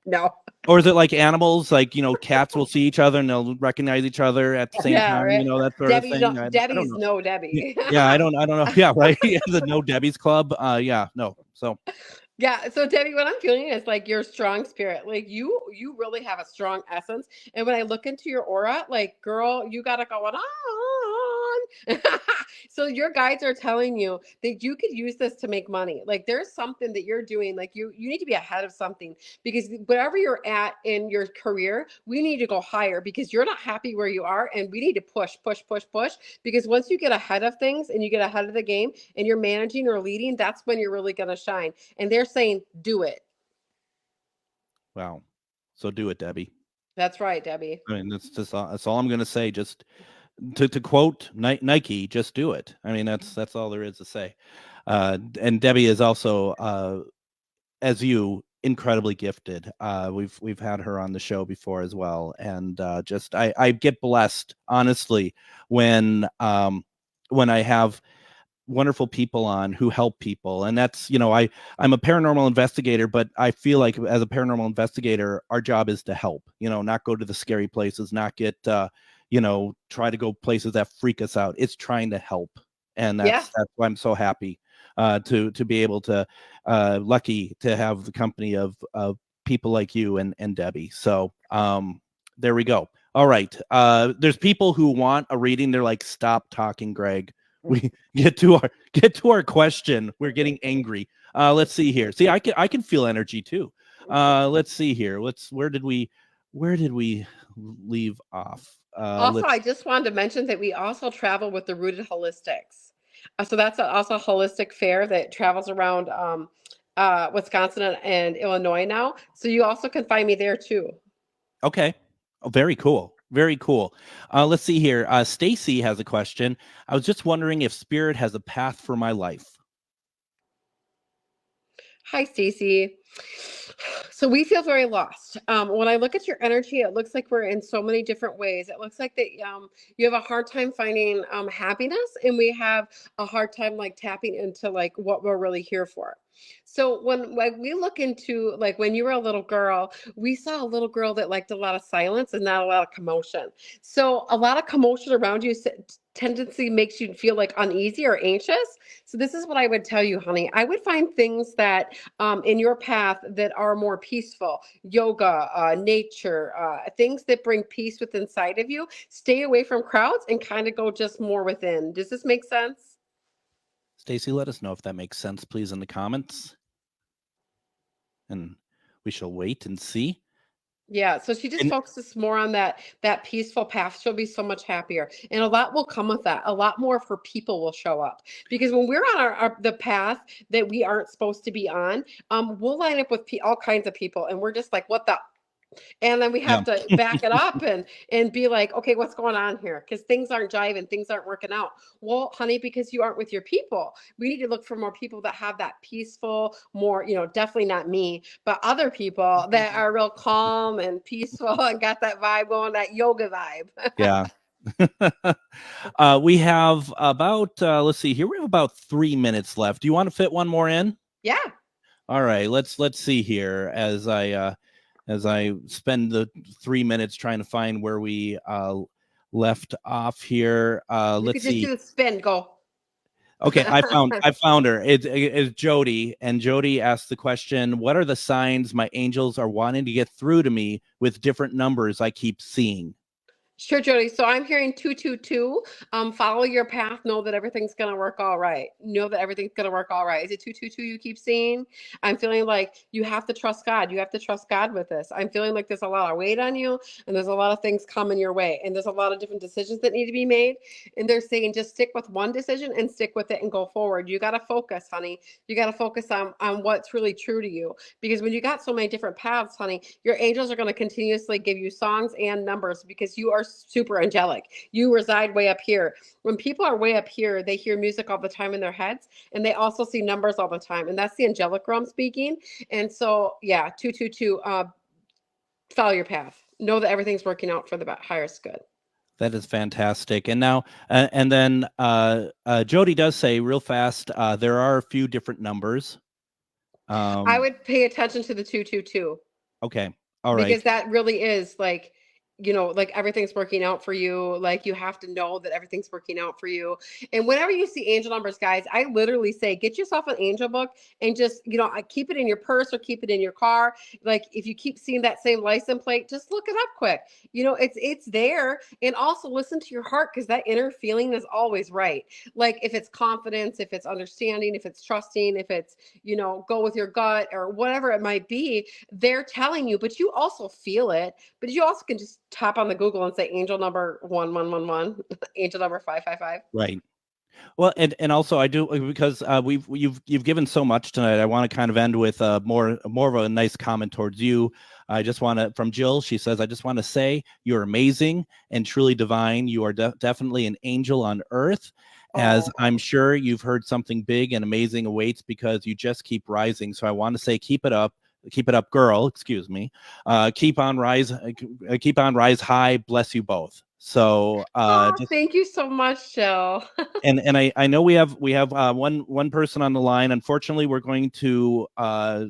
No. Or is it like animals? Like, cats will see each other and they'll recognize each other at the same time, right. That sort Debbie, of thing. Debbie's no Debbie. Yeah, I don't know. Yeah, right. The No Debbie's Club. Yeah, no. So yeah, so Debbie, what I'm feeling is like your strong spirit. Like you really have a strong essence. And when I look into your aura, like girl, you got it going on. on. So your guides are telling you that you could use this to make money. Like there's something that you're doing, like you need to be ahead of something, because wherever you're at in your career, we need to go higher, because you're not happy where you are, and we need to push, because once you get ahead of things and you get ahead of the game and you're managing or leading, that's when you're really going to shine. And they're saying, do it. Wow. So do it, Debbie. That's right, Debbie. I mean, that's all I'm going to say. Just to quote Nike, just do it. I mean, that's all there is to say. And Debbie is also, as you, incredibly gifted. We've had her on the show before as well, and just I get blessed, honestly, when I have wonderful people on who help people. And that's, I'm a paranormal investigator, but I feel like as a paranormal investigator, our job is to help, not go to the scary places, not get, try to go places that freak us out. It's trying to help. And that's why I'm so happy to be able to, lucky to have the company of people like you and Debbie. So there we go. All right. There's people who want a reading. They're like, stop talking, Greg. We get to our question. We're getting angry. Let's see here. See, I can feel energy too. Let's see here. Where did we leave off? Also, I just wanted to mention that we also travel with the Rooted Holistics. So that's also a holistic fair that travels around Wisconsin and Illinois now. So you also can find me there too. Okay. Oh, very cool. Very cool. Let's see here. Stacy has a question. I was just wondering if spirit has a path for my life. Hi, Stacy. So we feel very lost. When I look at your energy, it looks like we're in so many different ways. It looks like that you have a hard time finding happiness, and we have a hard time like tapping into like what we're really here for. So when we look into like when you were a little girl, we saw a little girl that liked a lot of silence and not a lot of commotion. So a lot of commotion around you tendency makes you feel like uneasy or anxious. So this is what I would tell you, honey. I would find things that in your path that are more peaceful, yoga, nature, things that bring peace within inside of you. Stay away from crowds and kind of go just more within. Does this make sense? Stacy, let us know if that makes sense, please, in the comments. And we shall wait and see. Yeah, so she just focuses more on that peaceful path. She'll be so much happier, and a lot will come with that. A lot more of her people will show up, because when we're on the path that we aren't supposed to be on, we'll line up with all kinds of people, and we're just like, what the. And then we have to back it up and be like, okay, what's going on here? Because things aren't jiving, things aren't working out. Well, honey, because you aren't with your people. We need to look for more people that have that peaceful, more, definitely not me, but other people that are real calm and peaceful and got that vibe going, that yoga vibe. Yeah. We have about, let's see here. We have about 3 minutes left. Do you want to fit one more in? Yeah. All right. Let's see here as I spend the 3 minutes trying to find where we left off here. Let's see. Just do the spin. Go. Okay, I found her. It's Jody, and Jody asked the question: what are the signs my angels are wanting to get through to me with different numbers I keep seeing? Sure, Jody. So I'm hearing 222. Follow your path. Know that everything's going to work all right. Know that everything's going to work all right. Is it 222 you keep seeing? I'm feeling like you have to trust God. You have to trust God with this. I'm feeling like there's a lot of weight on you, and there's a lot of things coming your way, and there's a lot of different decisions that need to be made. And they're saying just stick with one decision and stick with it and go forward. You got to focus, honey. You got to focus on what's really true to you, because when you got so many different paths, honey, your angels are going to continuously give you songs and numbers, because you are super angelic. You reside way up here. When people are way up here, they hear music all the time in their heads, and they also see numbers all the time, and that's the angelic realm speaking. And so, yeah, 222. Follow your path. Know that everything's working out for the highest good. That is fantastic. And now, and then Jody does say real fast, there are a few different numbers. I would pay attention to the 222. Okay. All right. Because that really is like, like everything's working out for you. Like you have to know that everything's working out for you. And whenever you see angel numbers, guys, I literally say, get yourself an angel book and just, keep it in your purse or keep it in your car. Like if you keep seeing that same license plate, just look it up quick. It's there. And also listen to your heart, because that inner feeling is always right. Like if it's confidence, if it's understanding, if it's trusting, if it's, go with your gut or whatever it might be, they're telling you, but you also feel it. But you also can just tap on the Google and say angel number 1111, angel number 555. Right. Well, and also I do, because you've given so much tonight. I want to kind of end with more of a nice comment towards you. I just want to, from Jill, she says, I just want to say you're amazing and truly divine. You are definitely an angel on earth, as I'm sure you've heard something big and amazing awaits, because you just keep rising. So I want to say, keep it up. Keep it up, girl. Excuse me. Keep on rise high. Bless you both. So thank you so much, Jill. and I know we have one person on the line. Unfortunately, we're going to have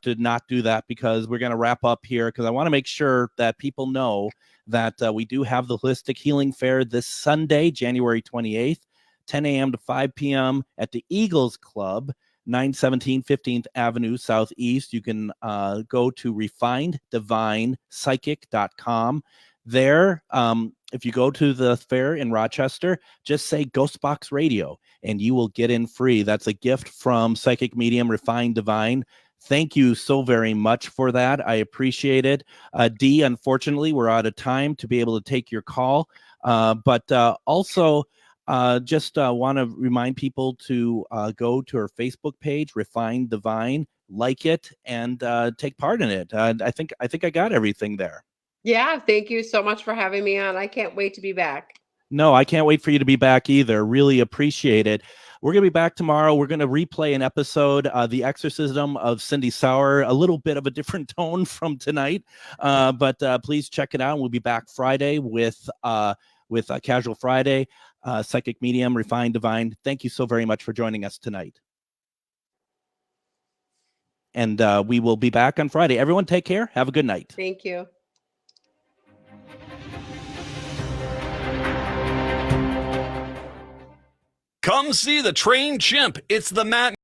to not do that, because we're going to wrap up here, because I want to make sure that people know that we do have the Holistic Healing Fair this Sunday, January 28th, 10 a.m. to 5 p.m. at the Eagles Club, 917 15th Avenue Southeast. You can go to refineddivinepsychic.com. There, if you go to the fair in Rochester, just say Ghostbox Radio and you will get in free. That's a gift from Psychic Medium Refined Divine. Thank you so very much for that. I appreciate it. Dee, unfortunately, we're out of time to be able to take your call. But also, just want to remind people to go to our Facebook page, Refined Divine, like it, and take part in it. I think I got everything there. Yeah, thank you so much for having me on. I can't wait to be back. No, I can't wait for you to be back either. Really appreciate it. We're going to be back tomorrow. We're going to replay an episode, The Exorcism of Cindy Sauer, a little bit of a different tone from tonight. But please check it out. We'll be back Friday with Casual Friday, Psychic Medium, Refined Divine. Thank you so very much for joining us tonight. And we will be back on Friday. Everyone take care. Have a good night. Thank you. Come see the trained chimp. It's the Matt